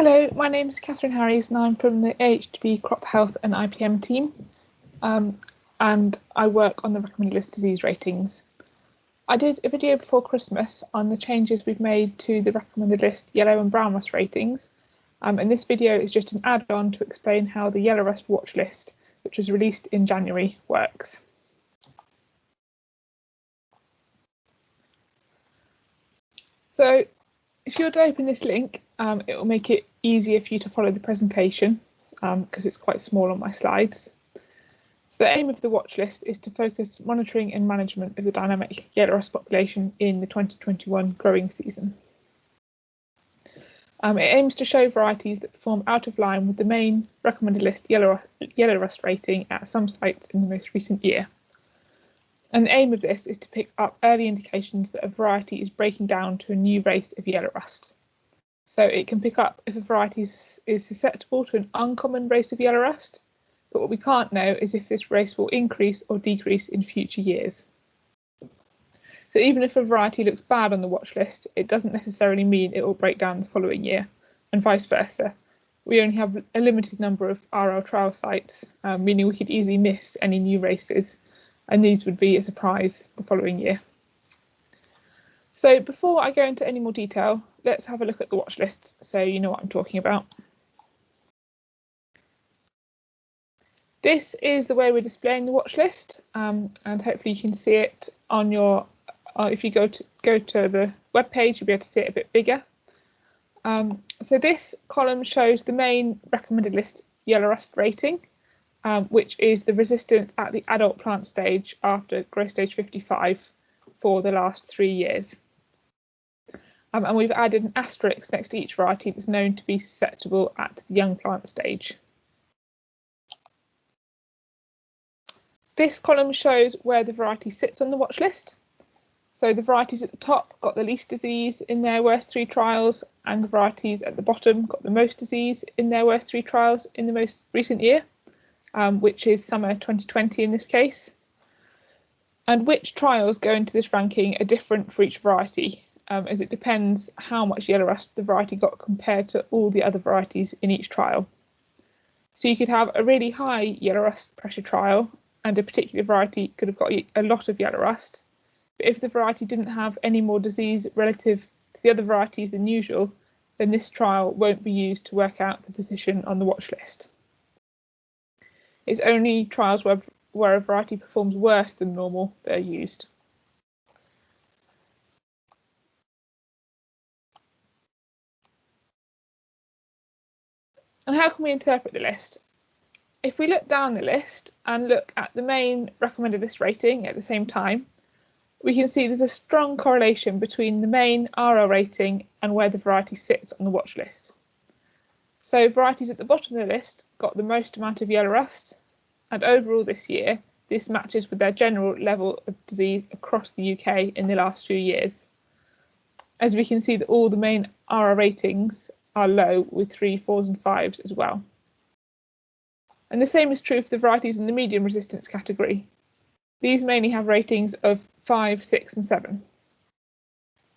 Hello, my name is Catherine Harries and I'm from the AHDB Crop Health and IPM team, and I work on the recommended list disease ratings. I did a video before Christmas on the changes we've made to the recommended list yellow and brown rust ratings, and this video is just an add-on to explain how the yellow rust watch list, which was released in January, works. So if you were to open this link, it will make it easier for you to follow the presentation because it's quite small on my slides. So the aim of the watch list is to focus monitoring and management of the dynamic yellow rust population in the 2021 growing season. It aims to show varieties that perform out of line with the main recommended list yellow rust rating at some sites in the most recent year. And the aim of this is to pick up early indications that a variety is breaking down to a new race of yellow rust. So it can pick up if a variety is susceptible to an uncommon race of yellow rust, but what we can't know is if this race will increase or decrease in future years. So even if a variety looks bad on the watch list, it doesn't necessarily mean it will break down the following year, and vice versa. We only have a limited number of RL trial sites, meaning we could easily miss any new races, and these would be a surprise the following year. So before I go into any more detail, let's have a look at the watch list so you know what I'm talking about. This is the way we're displaying the watch list, and hopefully you can see it on your, if you go to the web page, you'll be able to see it a bit bigger. So this column shows the main recommended list yellow rust rating, which is the resistance at the adult plant stage after growth stage 55 for the last 3 years. And we've added an asterisk next to each variety that's known to be susceptible at the young plant stage. This column shows where the variety sits on the watch list. So the varieties at the top got the least disease in their worst 3 trials, and the varieties at the bottom got the most disease in their worst 3 trials in the most recent year, which is summer 2020 in this case. And which trials go into this ranking are different for each variety, as it depends how much yellow rust the variety got compared to all the other varieties in each trial. So you could have a really high yellow rust pressure trial, and a particular variety could have got a lot of yellow rust. But if the variety didn't have any more disease relative to the other varieties than usual, then this trial won't be used to work out the position on the watch list. It's only trials where a variety performs worse than normal that are used. And how can we interpret the list? If we look down the list and look at the main recommended list rating at the same time, we can see there's a strong correlation between the main RL rating and where the variety sits on the watch list. So varieties at the bottom of the list got the most amount of yellow rust, and overall this year, this matches with their general level of disease across the UK in the last few years. As we can see that all the main RL ratings are low, with 3, 4s and 5s as well. And the same is true for the varieties in the medium resistance category. These mainly have ratings of 5, 6 and 7.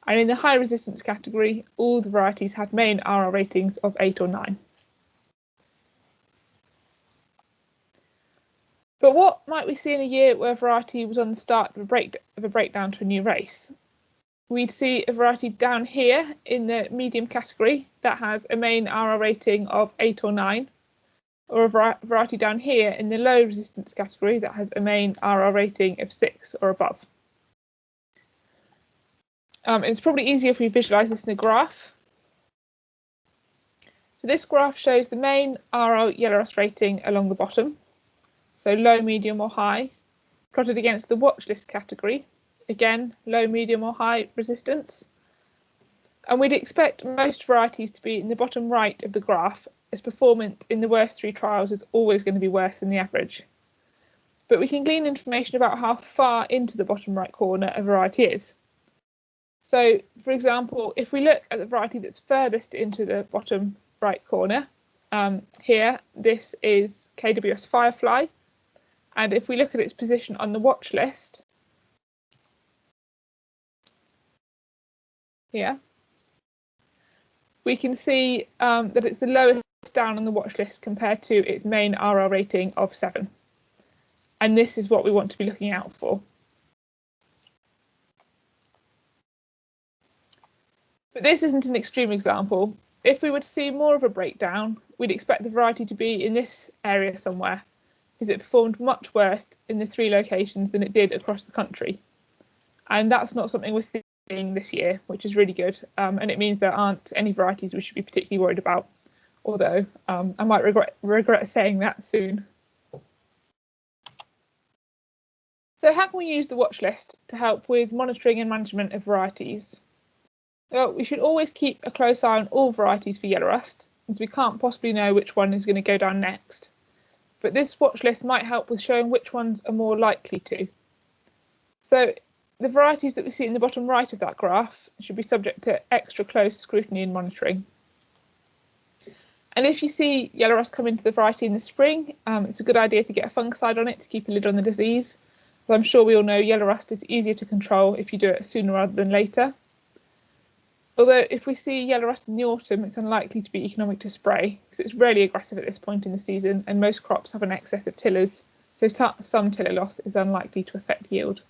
And in the high resistance category, all the varieties had main RL ratings of 8 or 9. But what might we see in a year where a variety was on the start of a breakdown to a new race? We'd see a variety down here in the medium category that has a main RL rating of 8 or 9, or a variety down here in the low resistance category that has a main RL rating of 6 or above. It's probably easier if we visualise this in a graph. So this graph shows the main RL yellow rust rating along the bottom, so low, medium or high, plotted against the watch list category, again low, medium or high resistance. And we'd expect most varieties to be in the bottom right of the graph, as performance in the worst 3 trials is always going to be worse than the average. But we can glean information about how far into the bottom right corner a variety is. So, for example, if we look at the variety that's furthest into the bottom right corner, here, this is KWS Firefly. And if we look at its position on the watch list, here, we can see that it's the lowest down on the watch list compared to its main RR rating of 7. And this is what we want to be looking out for. But this isn't an extreme example. If we were to see more of a breakdown, we'd expect the variety to be in this area somewhere, because it performed much worse in the 3 locations than it did across the country. And that's not something we're seeing this year, which is really good. And it means there aren't any varieties we should be particularly worried about, although I might regret saying that soon. So how can we use the watch list to help with monitoring and management of varieties? Well, we should always keep a close eye on all varieties for yellow rust, as we can't possibly know which one is going to go down next. But this watch list might help with showing which ones are more likely to. So the varieties that we see in the bottom right of that graph should be subject to extra close scrutiny and monitoring. And if you see yellow rust come into the variety in the spring, it's a good idea to get a fungicide on it to keep a lid on the disease. As I'm sure we all know, yellow rust is easier to control if you do it sooner rather than later. Although if we see yellow rust in the autumn, it's unlikely to be economic to spray, because it's rarely aggressive at this point in the season and most crops have an excess of tillers, so some tiller loss is unlikely to affect yield.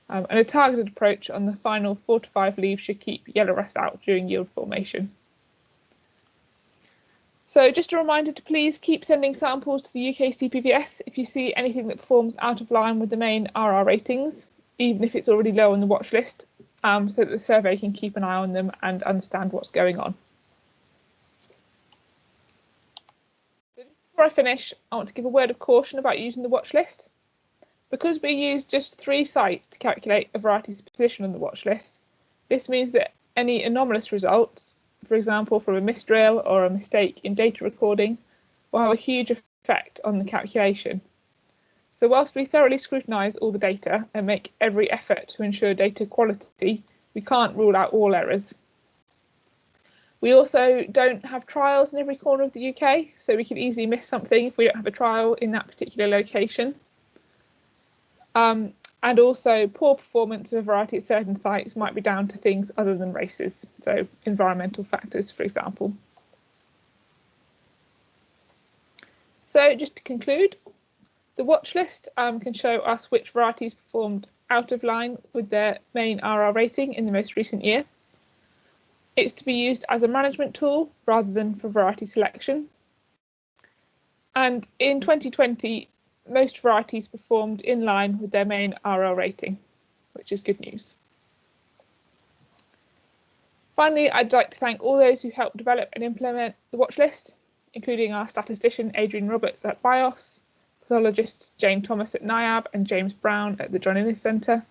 And a targeted approach on the final 4 to 5 leaves should keep yellow rust out during yield formation. So just a reminder to please keep sending samples to the UK CPVS if you see anything that performs out of line with the main RR ratings, even if it's already low on the watch list, so that the survey can keep an eye on them and understand what's going on. Before I finish, I want to give a word of caution about using the watch list. Because we use just 3 sites to calculate a variety's position on the watch list, this means that any anomalous results, for example from a misdrill or a mistake in data recording, will have a huge effect on the calculation. So whilst we thoroughly scrutinise all the data and make every effort to ensure data quality, we can't rule out all errors. We also don't have trials in every corner of the UK, so we can easily miss something if we don't have a trial in that particular location. And also poor performance of a variety at certain sites might be down to things other than races, so environmental factors, for example. So just to conclude, the watch list can show us which varieties performed out of line with their main RR rating in the most recent year. It's to be used as a management tool rather than for variety selection. And in 2020, most varieties performed in line with their main RR rating, which is good news. Finally, I'd like to thank all those who helped develop and implement the watch list, including our statistician Adrian Roberts at BIOS, pathologists Jane Thomas at NIAB and James Brown at the John Innes Centre.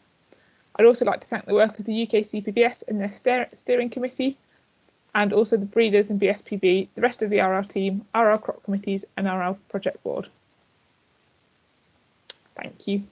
I'd also like to thank the work of the UK CPVS and their steering committee, and also the breeders and BSPB, the rest of the RR team, RR crop committees and RR project board. Thank you.